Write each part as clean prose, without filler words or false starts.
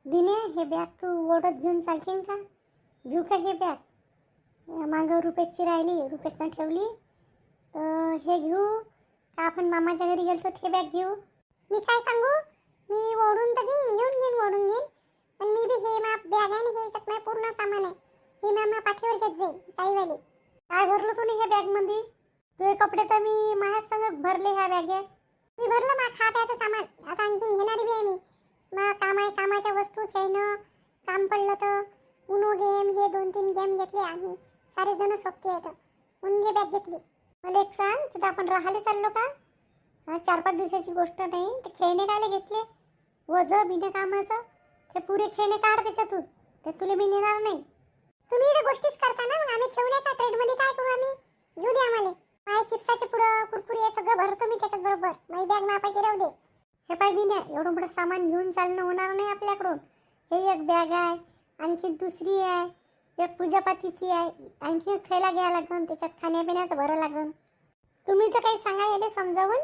दिने हे बॅग तू ओढत घेऊन चालशील का? घेऊ का हे बॅग? मागं रुपेशची राहिली, रुपेशनं ठेवली. तर हे घेऊ का आपण मामाच्या घरी गेलो हे बॅग घेऊ? मी काय सांगू, मी ओढून तर घेऊन ओढून घेईन, पण मी बी हे बॅग आहे ना, हे याच्यात पूर्ण सामान आहे, हे मामा पाठीवर घेत जाईल काहीवाली. काय भरलं तुम्ही ह्या बॅगमध्ये? तुझे कपडे तर मी माझ्या संग भरले ह्या बॅगेत. मी भरलं मा खा प्यायचं सामान. आता आणखीन घेणारी बी आहे मी. मग कामाच्या वस्तू खेळणं, काम पडलं तर उनो गेम, हे 2-3 गेम घेतले आणि सारे जण सोबती आहेत म्हणून हे बॅग घेतली. मला एक सांग, तिथं आपण राहायला चाललो का? 4-5 दिवसाची गोष्ट नाही. ते खेळणे कायला घेतले वजं बिना कामाचं? ते पुरे खेळणे काढ त्याच्यातून, ते तुला मी नेणार नाही. तुम्ही इथे गोष्टीच करता ना, मग आम्ही खेळू का ट्रेडमध्ये? काय करू आम्ही? घेऊ दे आम्हाला. माझ्या चिप्साचे पुढं कुरकुरे सगळं भरतो मी त्याच्यात बरोबर. माझी बॅग मापाची राहू दे. हे पाय दिन्या, एवढं मोठं सामान घेऊन चालणं होणार नाही आपल्याकडून. हे एक बॅग आहे, आणखी दुसरी आहे, एक पूजापातीची आहे, आणखी एक थैला घ्यायला लागेल, त्याच्यात खाण्यापिण्याचं भरावं लागेल. तुम्ही तर काही सांगा याले समजावून.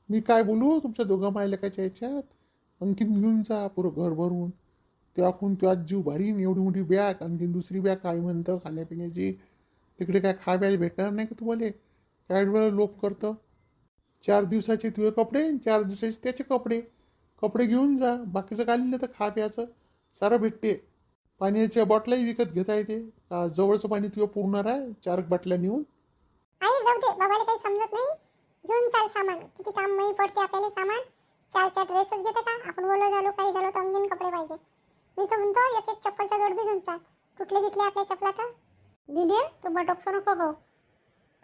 मी काय बोलू तुमच्या दोघा मायलेकाच्या याच्यात? आणखीन घेऊन जा पुरं घर भरून. त्याकून त्यात जीव भरीन एवढी मोठी बॅग, आणखीन दुसरी बॅग काय म्हणतं खाण्यापिण्याची. तिकडे काय खायला भेटणार नाही का तुम्हाला? काय वेळा लोप करतं. 4 दिवसाचे तुझे कपडे, 4 दिवसाचे त्याचे कपडे. कपडे घेऊन जा, बाकीचं काय लिहिलं तर खा प्यायचं सारं भेटते. पाण्याच्या बॉटलाही विकत घेता येते. जवळचं पाणी तुझं पुरणार आहे 4 बाटल्या नेऊन. आई जाऊ दे, बाबाला काही समजत नाही. घेऊन चाल सामान. किती काम नाही पडते आपल्याला सामान. 4 ड्रेसेस घेते का आपण? ओलं झालो काही झालो तर अंगीन कपडे पाहिजे. मी तर म्हणतो एक चप्पलचा जोड बी घेऊन चाल. तुटले आपल्या चपला तर. दिदे तू मटोकसं नको हो.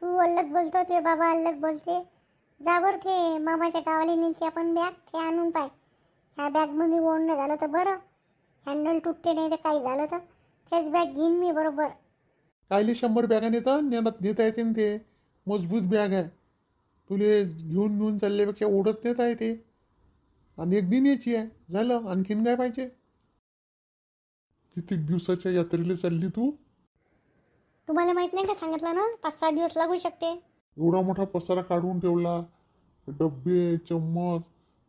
तू अलग बोलतो, ते बाबा अलग बोलते. जावर ते मामाच्या गावाला नेलते आपण बॅग, ते आणून पाय. ह्या बॅगमध्ये ओढणं झालं तर बरं, हँडल तुटते नाही तर काही झालं तर तेच बॅग घेईन मी बरोबर. कायले 100 बॅगा नेता येते ना, ते मजबूत बॅग आहे. तुले घेऊन चालल्यापेक्षा ओढत नेता येते. आणि एक दिन याची आहे झालं, आणखीन काय पाहिजे? किती दिवसाच्या यात्रेला चालली तू? तुम्हाला माहित नाही का, सांगितलं ना 5-6 दिवस लागू शकते. एवढा मोठा पसारा काढून ठेवला, डब्बे चम्मच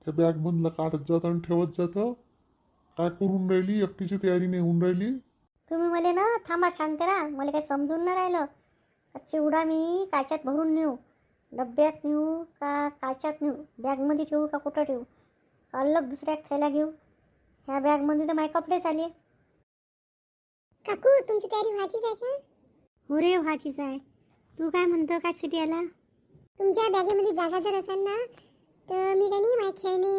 त्या बॅग मधला काढत जात आणि ठेवत जातं. काय करून राहिली? एकटीची तयारी नाही होऊन राहिली. तुम्ही मला ना थांबा, शांत राहा. मला काही समजून नाही राहिलं. चिवडा मी काच्यात भरून नेऊ, डब्यात नेऊ का काच्यात नेऊ, बॅगमध्ये ठेवू का कुठं ठेवू, अलग दुसऱ्या थैला घेऊ? ह्या बॅगमध्ये तर माझे कपडेच आले. काकू तुमची तयारी व्हायचीच आहे का? हो रे, व्हायचीच आहे. तू काय म्हणतो, काय सिटी आला? तुमच्या बॅगेमध्ये जागा जर असेल ना, तर मी काही नाही माझे खेळणे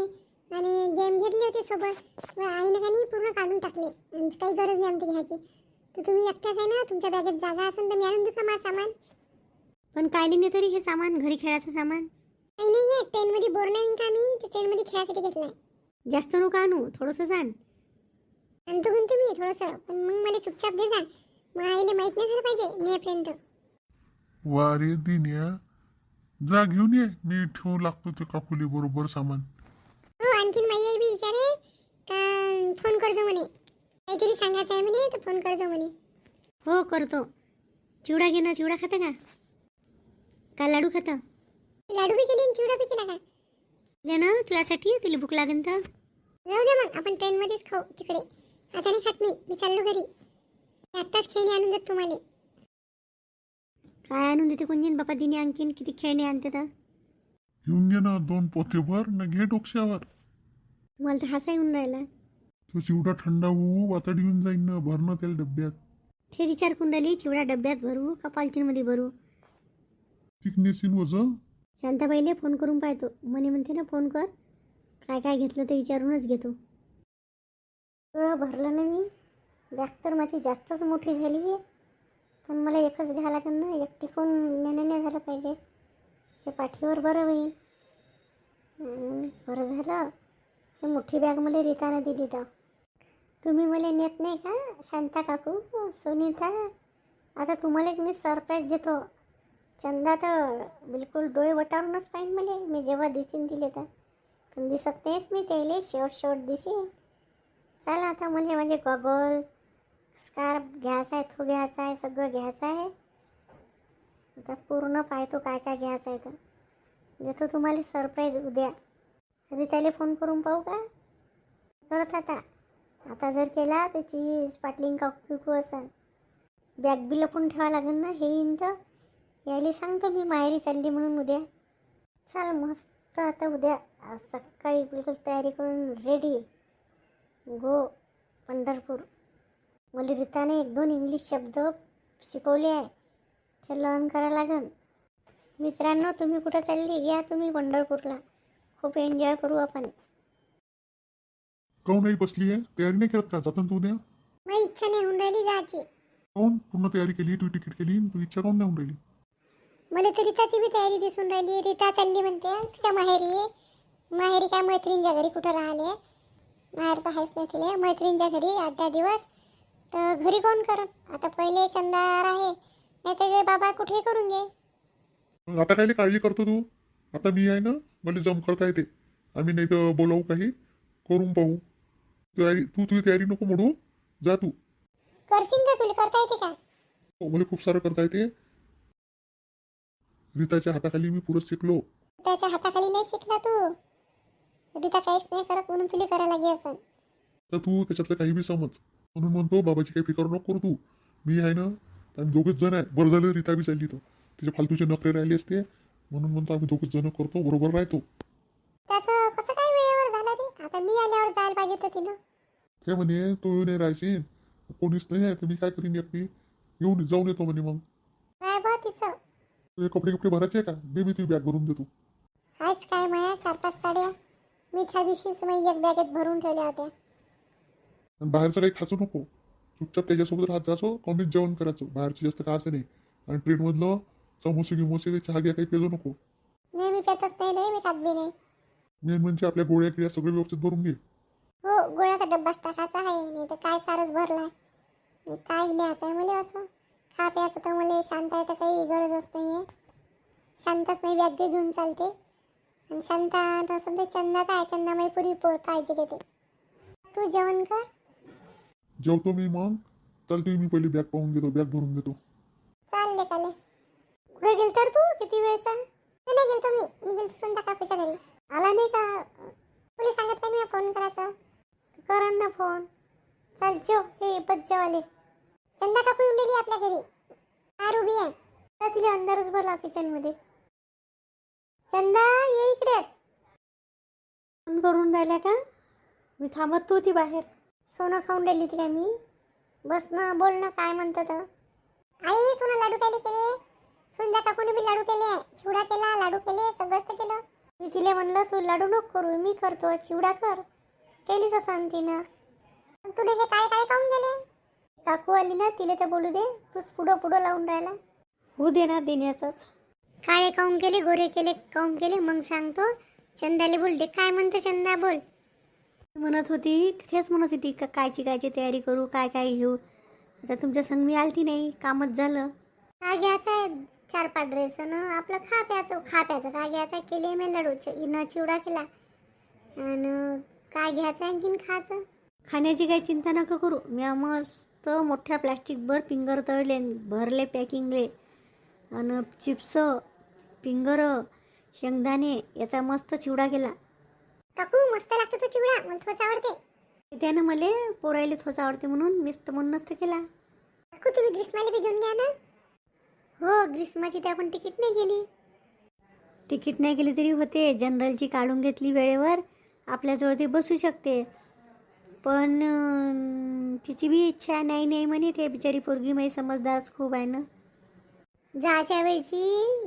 आणि गेम घेतले होते सोबत. आईने काही पूर्ण काढून टाकले, काही गरज नाही आमची घ्यायची. तर तुम्ही एकट्याच आहे ना, तुमच्या बॅगेत जागा असेल तर मी आणून देऊ का माझं सामान? पण काय लिहिणे तरी हे सामान, घरी खेळायचं सामान? काही नाही आहे, ट्रेनमध्ये बोर नाही का मी, तर ट्रेनमध्ये खेळायसाठी घेतलं. जास्त नको आणू, थोडंसं जाण. आणतो म्हणतो मी थोडंसं, पण मग मला चुपचाप घे जा. मग आईला माहीत नाही झालं पाहिजे नेपर्यंत. वारे दिन्या, जा घेऊन ये. मी ठेवू लागतो ते काकुली बरोबर सामान. हो, आणखीन माझी आई बी विचारे का फोन करतो म्हणे, काहीतरी सांगायचं आहे म्हणे, तर फोन करतो म्हणे. हो करतो. चिवडा घे ना. चिवडा खाता का लाडू खाता? लाडू बी केली चिवडा बी केला का? ले ना तुझ्यासाठी, तुला भूक लागेल तर. राहू दे मग, आपण ट्रेनमध्येच खाऊ तिकडे. आता नाही खात मी चाललो घरी. आत्ताच खेळणी आणून देत तुम्हाला. काय आणून देते कोणजीन बापा दिने? आणखीन किती खेळणे आणते तर. घेऊन घे ना 2 पोते भर ना, घे डोक्यावर. मला तर हसा येऊन राहिला. तो चिवडा थंडा होऊ वातड येऊन जाईन ना, भरणं त्याला डब्यात. ते विचार कुंडली, चिवडा डब्यात भरू का पॉलिथिनमध्ये भरू? तिकनेसीन वजन. शांताबाईले फोन करून पाहतो, म्हणे म्हणते ना फोन कर, काय काय घेतलं ते विचारूनच घेतो. भरलं ना मी. बॅग तर माझी जास्तच मोठी झाली आहे, पण मला एकच घ्यायला लागेल ना. एक टिकून नेणं नाही झालं पाहिजे. हे पाठीवर बरं होईल. बरं झालं हे मोठी बॅग मला रीताने दिली. तर तुम्ही मला नेत नाही का शांता काकू, सुनीता? आता तुम्हालाच मी सरप्राईज देतो. चंदा तर बिलकुल डोळे वटारूनच पाहिजे मला, मी जेव्हा दिसीन दिले तर. पण दिसत नाहीच मी त्याला, शेवट दिसीन. चला आता मला माझे गॉगल स्कार्फ घ्यायचा आहे, तो घ्यायचा आहे, सगळं घ्यायचं आहे. आता पूर्ण पाहतो काय काय घ्यायचं आहे. तर देतो तुम्हाला सरप्राईज उद्या. तरी त्याला फोन करून पाहू का? करत आता आता जर केला त्याची स्पाटलिंग काकू असन. बॅग बी लपून ठेवा लागेल ना. हे येईन तर यायला सांगतो मी माहेरी चालली म्हणून उद्या. चल मस्त आता उद्या सकाळी बिलकुल तयारी करून रेडी गो पंढरपूर. मला रीताने 1-2 इंग्लिश शब्द शिकवले आहे, ते लर्न करायला लागेल. मित्रांनो, तुम्ही कुठं चालली? या तुम्ही पंढरपूरला, खूप एन्जॉय करू आपण. काहून नाही बसली आहे? तयारी नाही करत का? जातं तू उद्या? माझी इच्छा नाही होऊन राहिली जायची. काहून? पूर्ण तयारी केली, तू तिकीट केली, तू इच्छा काहून नाही होऊन राहिली? मला तर रीताची बी तयारी दिसून राहिली. रीता चालली म्हणते तिच्या माहेरी. माहेरी काय मैत्रिणीच्या घरी कुठं राहिले? माहेर तर आहेच नाही तिला. मैत्रिणीच्या घरी 8-10 दिवस. तर घरी कोण करत? आता पहिले चंदार आहे, नाही तर बाबा कुठेही करून घे. मग आता काय काळजी करतो तू? आता मी आहे ना, मला जम करता येते. आम्ही नाही तर बोलावू काही, करून पाहू. तू तुझी तयारी नको मोडू, जा तू. करशील का? तुला करता येते का? हो, मला खूप सारं करता येते. रीताच्या हाताखाली मी पुरं शिकलो. त्याच्या हाताखाली नाही शिकला तू. रीता काहीच नाही करत म्हणून तुला करायला लागे असं. तर तू त्याच्यातलं काही बी समज. म्हणून म्हणतो बाबाची काही फिकर नको करू तू. मी आहे ना, आम्ही दोघेच जण आहे. बरं झालं रीता बी चालली तर तिचे फालतूचे नखरे राहिले असते. म्हणून म्हणतो आम्ही दोघेच जण करतो, बरोबर राहतो. त्याचं कसं काय वेळेवर झालं रे? आता मी आल्यावर जायला पाहिजे तर तिनं. हे म्हणे तू नाही राहायची, कोणीच नाही आहे तर मी काय करीन एकटी. येऊन जाऊन येतो म्हणे. मग काय बा तिचं? तुझे कपडे भरायचे आहे का? दे, मी तुझी बॅग भरून देतो. आहेच काय माया 4-5 साड्या मी त्या दिवशीच मी एक बॅगेत भरून ठेवल्या होत्या. आणि बाहेरचं काही खायचं नको. चुपचाप त्याच्यासोबत राहत जायचो, कमीच जेवण करायचं. बाहेरचं जास्त खायचं नाही. आणि ट्रेनमधलं समोसे गिमोसे चहा घ्या काही पेजू नको. नाही मी पेतच नाही रे, मी खात बी नाही. मेन म्हणजे आपल्या गोळ्या किड्या सगळे व्यवस्थित भरून घे. हो, गोळ्याचा डब्बाच टाकायचा आहे. नाही तर काय सारच भरलाय. काय न्यायचं आहे मला असं. खा प्यायचं तर मला शांत आहे तर काही गरजच नाही आहे. शांतच मी बॅग घेऊन चालते. आणि शांता नसं ते चंदा काय चंदा मी पुरी काळजी घेते. तू जेवण कर. जेवतो मी मग. चालते, मी पहिली बॅग पाहून घेतो, बॅग भरून देतो. चालले काले. कुठे गेल तर तू? किती वेळचा? नाही गेलतो मी गेलतो संध्या काकूच्या घरी. आला नाही का? तुला सांगितलं मी फोन करायचं. करण ना फोन. चल जेव, हे जेवाले. चंदा काकू येऊन गेली आपल्या घरी. कार उभी आहे तर तिला अंधारच भरला किचनमध्ये. चंदा ये इकडेच. फोन करून राहिल्या का? मी थांबत होती बाहेर. सोनं खाऊन राहिली ती काय मी? बस ना, बोल ना, काय म्हणतं तर. आई तुला लाडू केले. संध्या काकूने बी लाडू केले, चिवडा केला, लाडू केले, सगळंच केलं. मी तिला म्हणलं तू लाडू नको करू, मी करतो, चिवडा कर. केलीच असं तिनं. तुला हे काय काय काऊन गेले? काकू आली ना, तिला तर बोलू दे. तूच पुढं लावून राहिला. होऊ दे ना देण्याचंच. काळे काऊन केले, गोरे केले काऊन केले मग सांगतो. चंदाले बोल दे. काय म्हणतो चंदा, बोल. म्हणत होती, तेच म्हणत होती का कायची तयारी करू, काय काय घेऊ. आता तुमच्या संग मी आलती नाही, कामच झालं. काय घ्यायचं आहे? 4-5 ड्रेस ना आपलं खा प्यायचं काय घ्यायचं आहे? केले मी लाडू, चिवडा केला. आणि काय घ्यायचं आहे आणखीन खायचं? खाण्याची काही चिंता नका करू. मी मस्त मोठ्या प्लॅस्टिकभर फिंगर तळले, भरले पॅकिंगले. आणि चिप्स, फिंगर, शेंगदाणे याचा मस्त चिवडा केला. काकू मस्त लागतो तो चिवडा, मला थोच आवडते. त्यानं मला पोरायला थोच आवडते म्हणून मीच तर म्हणूनच तर केला. काकू तुम्ही ग्रीष्माला बी घेऊन घ्या ना. हो, ग्रीष्माची ते आपण तिकीट नाही केली. तिकीट नाही केली तरी होते. जनरलची काढून घेतली वेळेवर, आपल्याजवळ ती बसू शकते. पण तिची बी इच्छा नाही म्हणे. ते बिचारी पोरगी माही समजदारच खूप आहे ना. जायच्या वेळची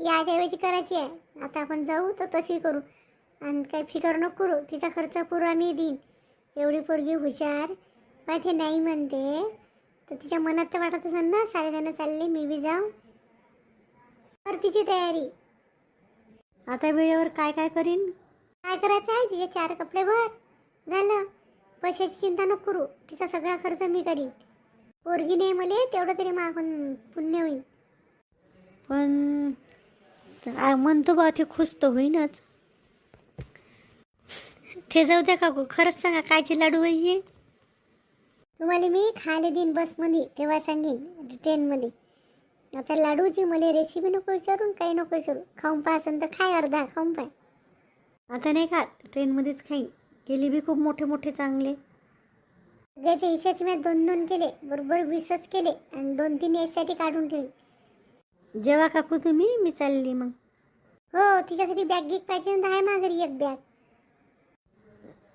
याच्या वेळची करायची आहे. आता आपण जाऊ तर तशी करू. आणि काही फिकर नको करू. तिचा खर्च पुरा मी देईन. एवढी पोरगी हुशार. पण ते नाही म्हणते तर तिच्या मनात तर वाटत असेल ना, सारे जण चालले मी बी जाऊ. कर तिची तयारी. आता वेळेवर काय करीन? काय करायचं आहे? तिचे 4 कपडे भर, झालं. पैशाची चिंता नको करू. तिचा सगळा खर्च मी करीन. पोरगी नाही मले तेवढं तरी मागून पुण्य होईल. पण म्हणतो बा ते खुश तर होईनच. ते जाऊ द्या काकू, खरंच सांगा कायचे लाडू आहे? तुम्हाला मी खायला देईन बसमध्ये, तेव्हा सांगेन ट्रेनमध्ये. आता लाडूची मला रेसिपी नको विचारून, काही नको विचारू. खाऊन पाय असेल तर खाय, अर्धा खाऊन पाय. आता नाही खात, ट्रेनमध्येच खाईन. केली बी खूप मोठे चांगले. सगळ्याच्या हिशाचे मी 2-2 केले, बरोबर 20च केले आणि 2-3 यासाठी काढून ठेवले. जेव्हा काकू तुम्ही, मी चालली मग. हो, तिच्यासाठी बॅग गिक पाहिजे ना, आहे माझ्या घरी एक बॅग.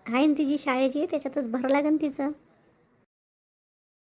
आहे ना तिची शाळेची, त्याच्यातच भर लागन तिचं.